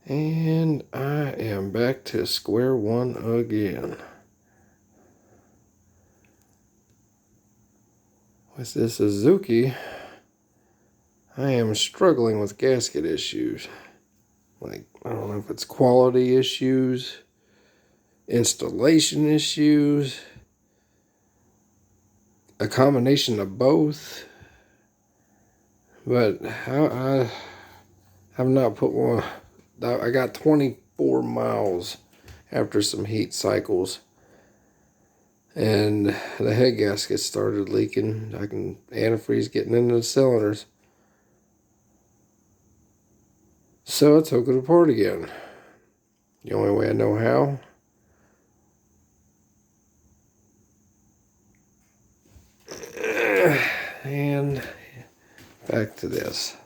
And I am back to square one again. With this Suzuki, I am struggling with gasket issues. Like, I don't know if it's quality issues, installation issues, a combination of both. But I have not put one. I got 24 miles after some heat cycles. And the head gasket started leaking. Antifreeze getting into the cylinders. So I took it apart again. The only way I know how. And back to this.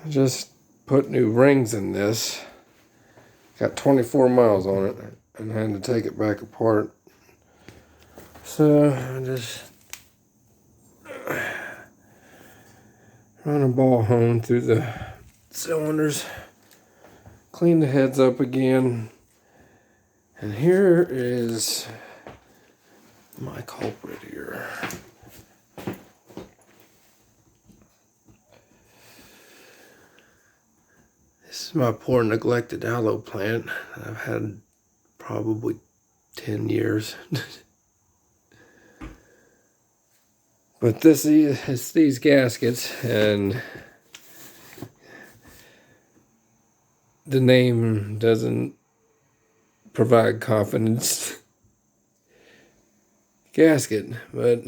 I just put new rings in this. Got 24 miles on it and had to take it back apart. So I just run a ball hone through the cylinders, clean the heads up again, and here is my culprit here. This is my poor neglected aloe plant that I've had probably 10 years. But it's these gaskets, and the name doesn't provide confidence. Gasket, but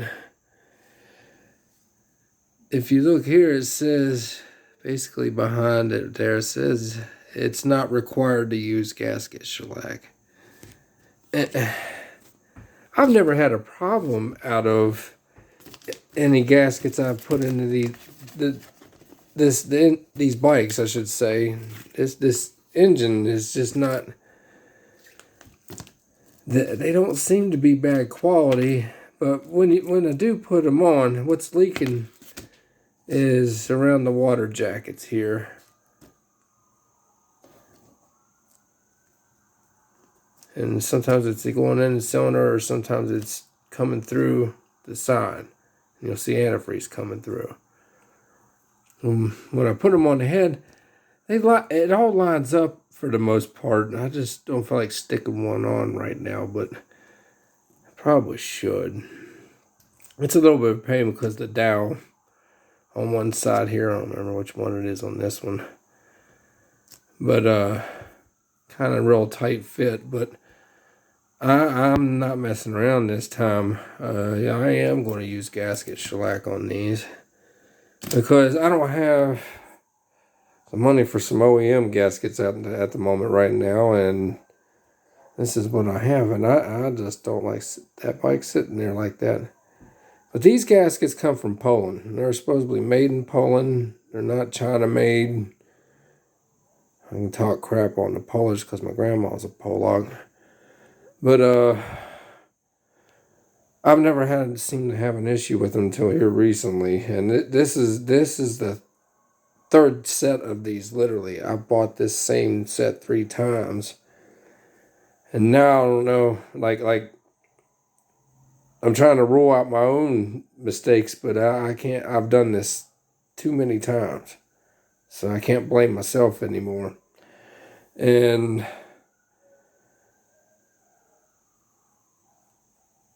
if you look here, it says, basically behind it there, it says it's not required to use gasket shellac. I've never had a problem out of any gaskets I've put into these bikes, I should say. This engine is just not. They don't seem to be bad quality, but when I do put them on, what's leaking is around the water jackets here. And sometimes it's going in the cylinder, or sometimes it's coming through the side. And you'll see antifreeze coming through. When I put them on the head, it all lines up for the most part. I just don't feel like sticking one on right now, but I probably should. It's a little bit of a pain because the dowel on one side here, I don't remember which one it is on this one, but kind of real tight fit. But I'm not messing around this time. Yeah, I am going to use gasket shellac on these because I don't have the money for some OEM gaskets at the moment right now, and this is what I have, and I just don't like that bike sitting there like that. But these gaskets come from Poland. They're supposedly made in Poland. They're not China made. I can talk crap on the Polish because my grandma's a Polak. But I've never seemed to have an issue with them until here recently. And this is the third set of these, literally. I bought this same set 3 times. And now I don't know, like I'm trying to rule out my own mistakes, but I can't. I've done this too many times. So I can't blame myself anymore. And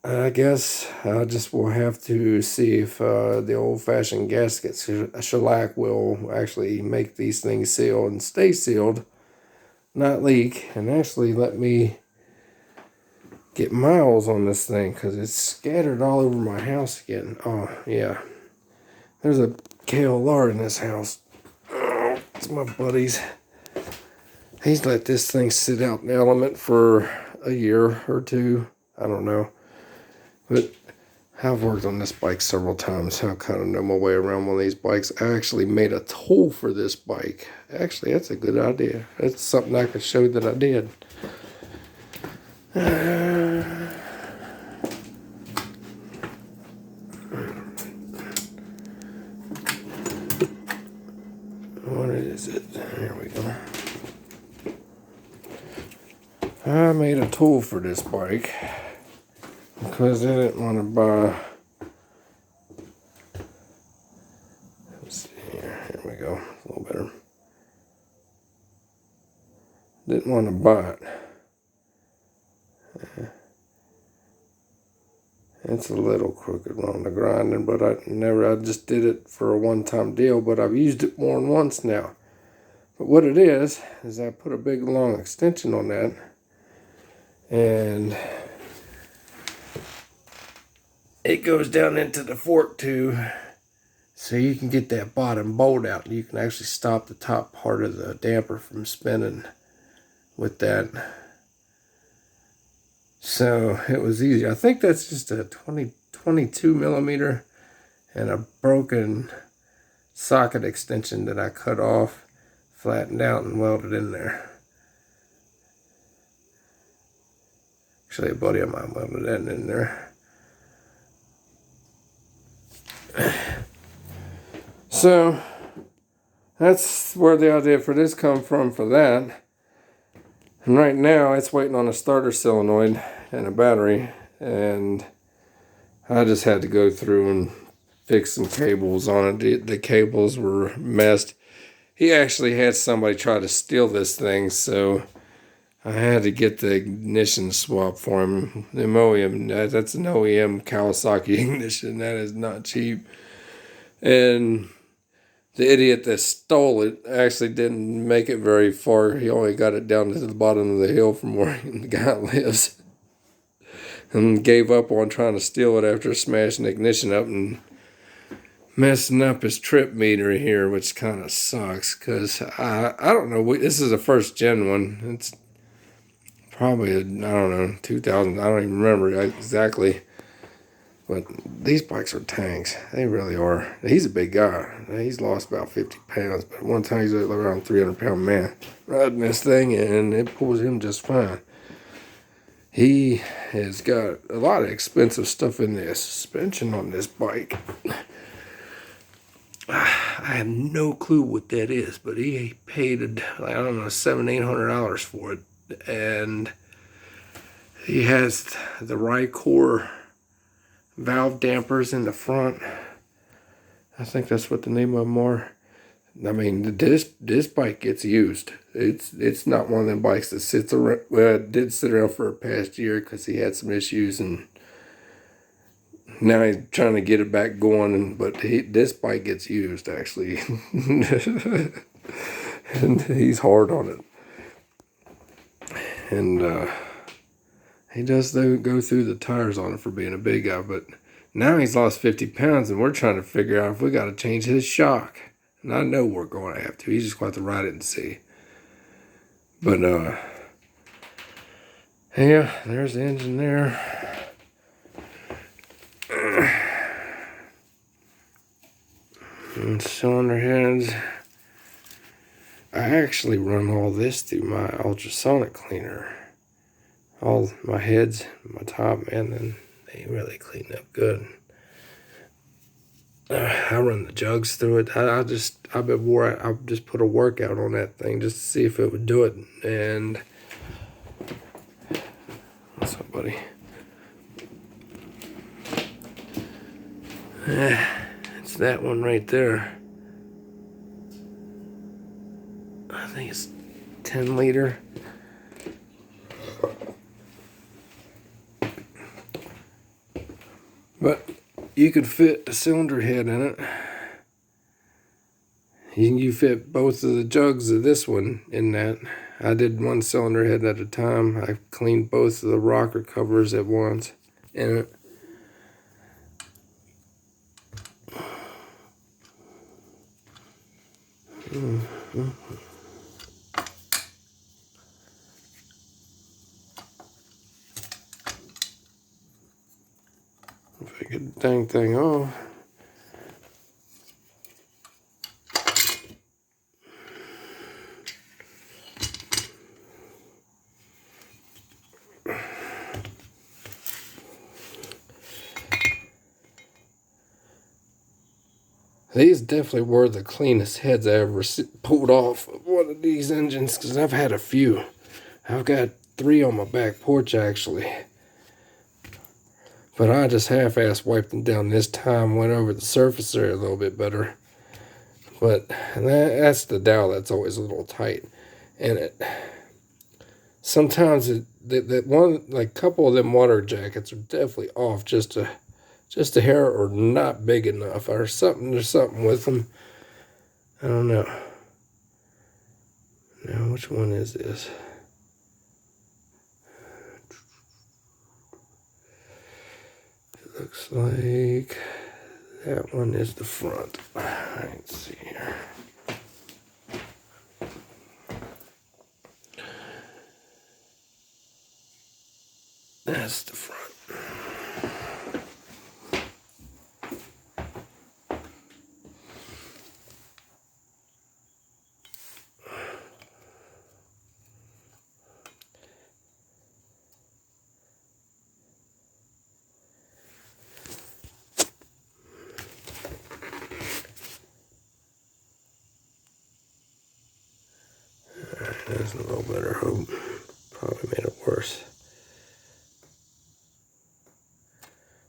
I guess I just will have to see if the old-fashioned gaskets shellac will actually make these things seal and stay sealed, not leak, and actually let me get miles on this thing because it's scattered all over my house again. Oh, yeah. There's a KLR in this house. Oh, it's my buddy's. He's let this thing sit out in the element for a year or two. I don't know. But I've worked on this bike several times. I kind of know my way around one of these bikes. I actually made a tool for this bike. Actually, that's a good idea. That's something I could show that I did. is it? There we go. I made a tool for this bike because I didn't want to buy. Let's see here. Here we go. A little better. Didn't want to buy it. It's a little crooked on the grinding, but I just did it for a one-time deal, but I've used it more than once now. But what it is I put a big long extension on that, and it goes down into the fork tube, so you can get that bottom bolt out. You can actually stop the top part of the damper from spinning with that. So it was easy. I think that's just a 22 millimeter and a broken socket extension that I cut off, flattened out, and welded in there. Actually, a buddy of mine welded that in there. So that's where the idea for this come from for that. And right now it's waiting on a starter solenoid and a battery, and I just had to go through and fix some cables on it. The cables were messed. He actually had somebody try to steal this thing, so I had to get the ignition swap for him. The OEM, that's an OEM Kawasaki ignition. That is not cheap. And the idiot that stole it actually didn't make it very far. He only got it down to the bottom of the hill from where the guy lives. And gave up on trying to steal it after smashing the ignition up and messing up his trip meter here, which kind of sucks. Because I don't know. This is a first gen one. It's probably, I don't know, 2000. I don't even remember exactly. But these bikes are tanks. They really are. He's a big guy. He's lost about 50 pounds. But one time he's around 300-pound man riding this thing, and it pulls him just fine. He has got a lot of expensive stuff in the suspension on this bike. I have no clue what that is, but he paid, I don't know, $700-800 for it. And he has the Rycore valve dampers in the front. I think that's what the name of them are. I mean, this bike gets used. It's not one of them bikes that sits around. Well, it did sit around for a past year because he had some issues, and now he's trying to get it back going. But this bike gets used actually, and he's hard on it. And he does go through the tires on it for being a big guy, but now he's lost 50 pounds, and we're trying to figure out if we got to change his shock. And I know we're going to have to. He's just going to have to ride it and see. But, yeah, there's the engine there. And cylinder heads. I actually run all this through my ultrasonic cleaner. All my heads, my top, and then they really clean up good. I run the jugs through it. I just put a workout on that thing just to see if it would do it. And what's up, buddy? It's that one right there. I think it's 10 liter. But you could fit a cylinder head in it. You fit both of the jugs of this one in that. I did one cylinder head at a time. I cleaned both of the rocker covers at once in it. If I get the dang thing off. These definitely were the cleanest heads I ever pulled off of one of these engines, because I've had a few. I've got 3 on my back porch, actually. But I just half-assed wiped them down this time, went over the surface area a little bit better. But that's the dowel that's always a little tight. And sometimes that one, like a couple of them water jackets are definitely off just a hair, or not big enough, or something. There's something with them. I don't know. Now, which one is this? It looks like that one is the front. Let's see here. That's the front. That's a little better. Hope probably made it worse.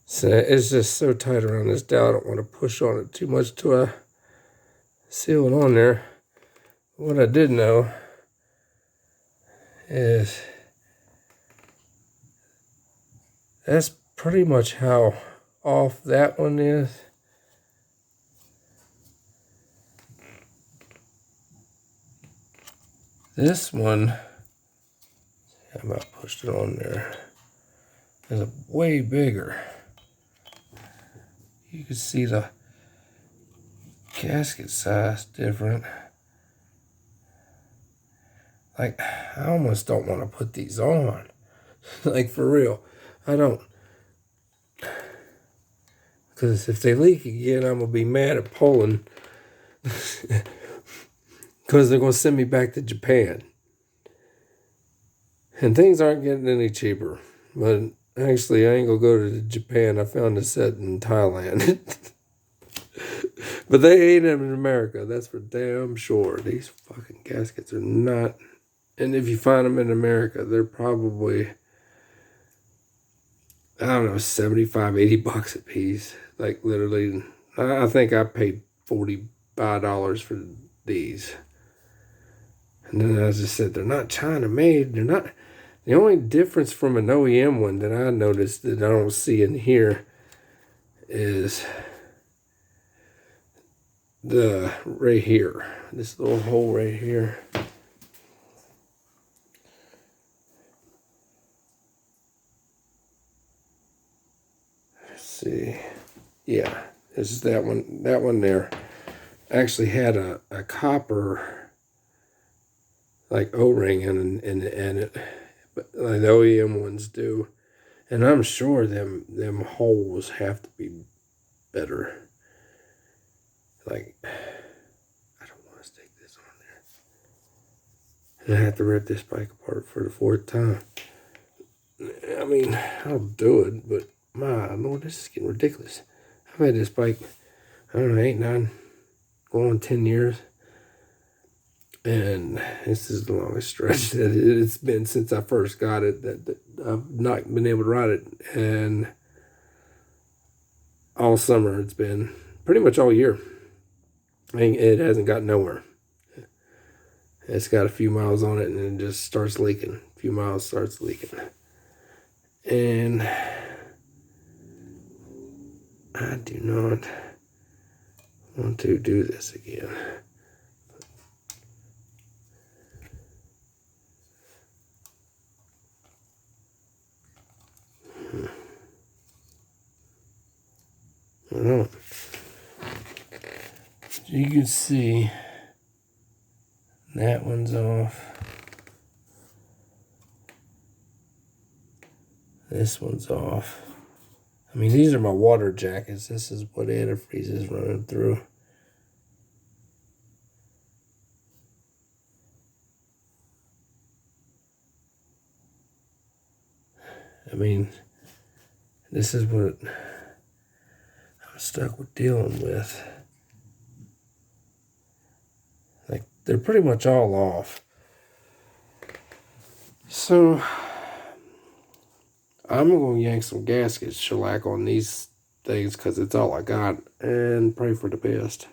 So it's just so tight around this dowel. I don't want to push on it too much till I seal it on there. What I did know is that's pretty much how off that one is. This one, I about pushed it on there, is way bigger. You can see the gasket size different. Like, I almost don't want to put these on. Like, for real. I don't. Because if they leak again, I'm going to be mad at Poland. Because they're going to send me back to Japan. And things aren't getting any cheaper. But actually, I ain't going to go to Japan. I found a set in Thailand. But they ain't in America. That's for damn sure. These fucking gaskets are not. And if you find them in America, they're probably, I don't know, 75, 80 bucks a piece. Like, literally, I think I paid $45 for these. And then I just said, they're not China made. They're not. The only difference from an OEM one that I noticed that I don't see in here is the right here. This little hole right here. Let's see. Yeah, this is that one. That one there actually had a copper like O-ring in it, but like the OEM ones do, and I'm sure them holes have to be better. Like, I don't want to stick this on there, and I have to rip this bike apart for the 4th time. I mean, I'll do it, but my Lord, this is getting ridiculous. I've had this bike, I don't know, 8, 9, going on 10 years. And this is the longest stretch that it's been since I first got it that I've not been able to ride it. And all summer it's been, pretty much all year. I mean, it hasn't got nowhere. It's got a few miles on it and it just starts leaking. A few miles starts leaking. And I do not want to do this again. I don't. You can see that one's off. This one's off. I mean, these are my water jackets. This is what antifreeze is running through. I mean, this is what I'm stuck with dealing with. they're pretty much all off. So I'm going to yank some gaskets shellac on these things because it's all I got, and pray for the best.